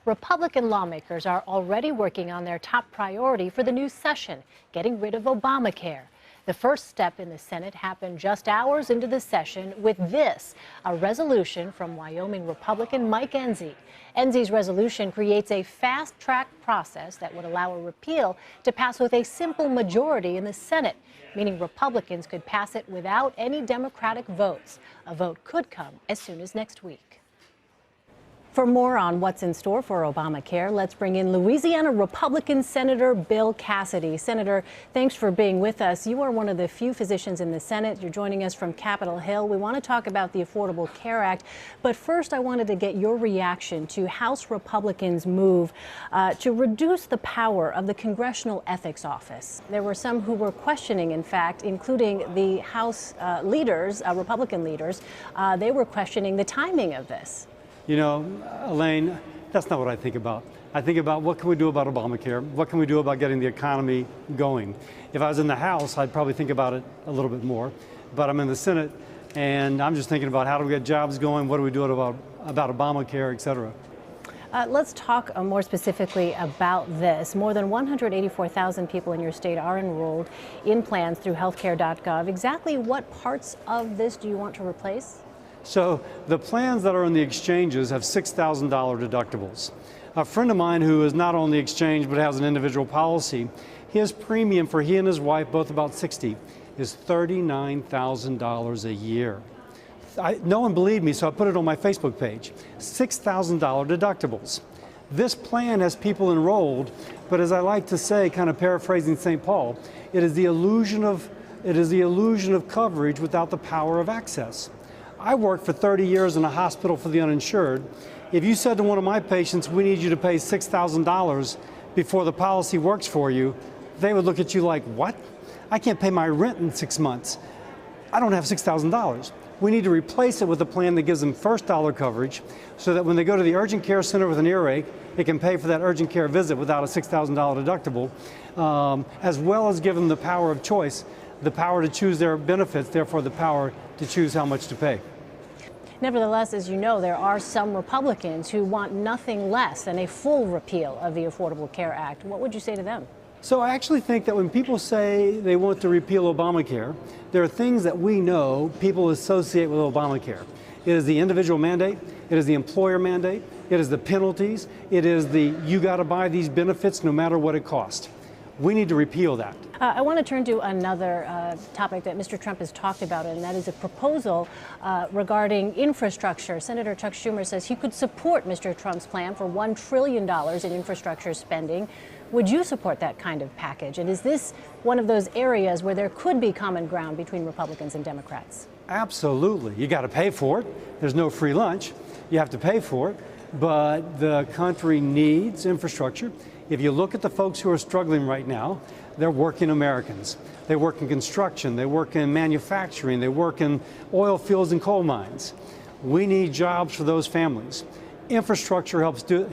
Republican lawmakers are already working on their top priority for the new session, getting rid of Obamacare. The first step in the Senate happened just hours into the session with this, a resolution from Wyoming Republican Mike Enzi. Enzi's resolution creates a fast-track process that would allow a repeal to pass with a simple majority in the Senate, meaning Republicans could pass it without any Democratic votes. A vote could come as soon as next week. For more on what's in store for Obamacare, let's bring in Louisiana Republican Senator Bill Cassidy. Senator, thanks for being with us. You are one of the few physicians in the Senate. You're joining us from Capitol Hill. We want to talk about the Affordable Care Act, but first I wanted to get your reaction to House Republicans' move to reduce the power of the Congressional Ethics Office. There were some who were questioning, in fact, including the House leaders, Republican leaders. They were questioning the timing of this. You know, Elaine, that's not what I think about. I think about what can we do about Obamacare? What can we do about getting the economy going? If I was in the House, I'd probably think about it a little bit more. But I'm in the Senate, and I'm just thinking about how do we get jobs going? What do we do about Obamacare, et cetera? Let's talk more specifically about this. More than 184,000 people in your state are enrolled in plans through healthcare.gov. Exactly what parts of this do you want to replace? So the plans that are on the exchanges have $6,000 deductibles. A friend of mine who is not on the exchange but has an individual policy, his premium for he and his wife, both about 60, is $39,000 a year. No one believed me, so I put it on my Facebook page. $6,000 deductibles. This plan has people enrolled, but as I like to say, kind of paraphrasing St. Paul, it is the illusion of coverage without the power of access. I worked for 30 years in a hospital for the uninsured. If you said to one of my patients, we need you to pay $6,000 before the policy works for you, they would look at you like, what? I can't pay my rent in 6 months. I don't have $6,000. We need to replace it with a plan that gives them first dollar coverage so that when they go to the urgent care center with an earache, it can pay for that urgent care visit without a $6,000 deductible, as well as give them the power of choice, the power to choose their benefits, therefore the power to choose how much to pay. Nevertheless, as you know, there are some Republicans who want nothing less than a full repeal of the Affordable Care Act. What would you say to them? So I actually think that when people say they want to repeal Obamacare, there are things that we know people associate with Obamacare. It is the individual mandate, it is the employer mandate, it is the penalties, it is the you got to buy these benefits no matter what it costs. We need to repeal that. I want to turn to another topic that Mr. Trump has talked about, and that is a proposal regarding infrastructure. Senator Chuck Schumer says he could support Mr. Trump's plan for $1 trillion in infrastructure spending. Would you support that kind of package? And is this one of those areas where there could be common ground between Republicans and Democrats? Absolutely. You got to pay for it. There's no free lunch. You have to pay for it. But the country needs infrastructure. If you look at the folks who are struggling right now, they're working Americans. They work in construction, they work in manufacturing, they work in oil fields and coal mines. We need jobs for those families. Infrastructure helps to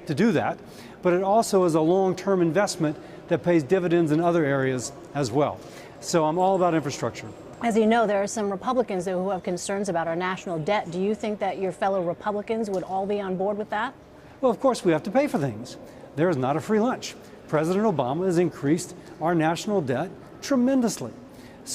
do that, but it also is a long-term investment that pays dividends in other areas as well. So I'm all about infrastructure. As you know, there are some Republicans who have concerns about our national debt. Do you think that your fellow Republicans would all be on board with that? Well, of course, we have to pay for things. There is not a free lunch. President Obama has increased our national debt tremendously.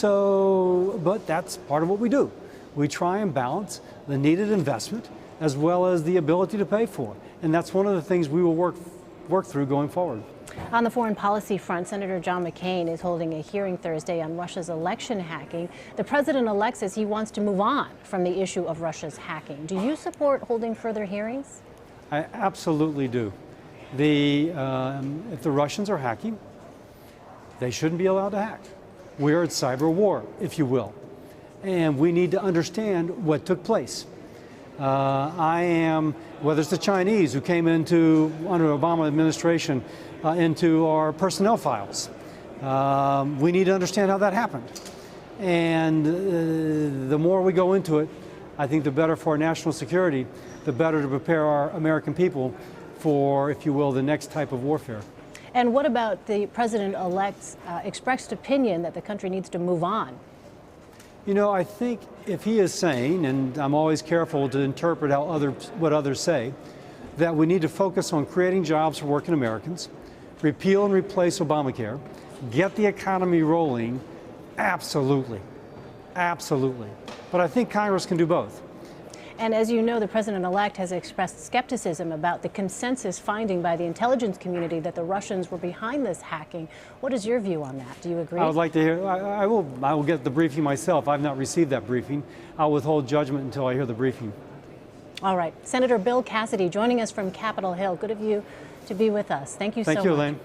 But that's part of what we do. We try and balance the needed investment as well as the ability to pay for it. And that's one of the things we will work through going forward. On the foreign policy front, Senator John McCain is holding a hearing Thursday on Russia's election hacking. The president-elect says he wants to move on from the issue of Russia's hacking. Do you support holding further hearings? I absolutely do. If the Russians are hacking, they shouldn't be allowed to hack. We are at cyber war, if you will. And we need to understand what took place. Whether it's the Chinese who came into, under the Obama administration, into our personnel files. We need to understand how that happened. And the more we go into it, I think the better for our national security, the better to prepare our American people for, if you will, the next type of warfare. And what about the president-elect's expressed opinion that the country needs to move on? You know, I think if he is saying, and I'm always careful to interpret what others say, that we need to focus on creating jobs for working Americans, repeal and replace Obamacare, get the economy rolling. Absolutely. Absolutely. But I think Congress can do both. And as you know, the president-elect has expressed skepticism about the consensus finding by the intelligence community that the Russians were behind this hacking. What is your view on that? Do you agree? I would like to hear. I will get the briefing myself. I've not received that briefing. I'll withhold judgment until I hear the briefing. All right. Senator Bill Cassidy joining us from Capitol Hill. Good of you to be with us. Thank you so much. Thank you, Elaine.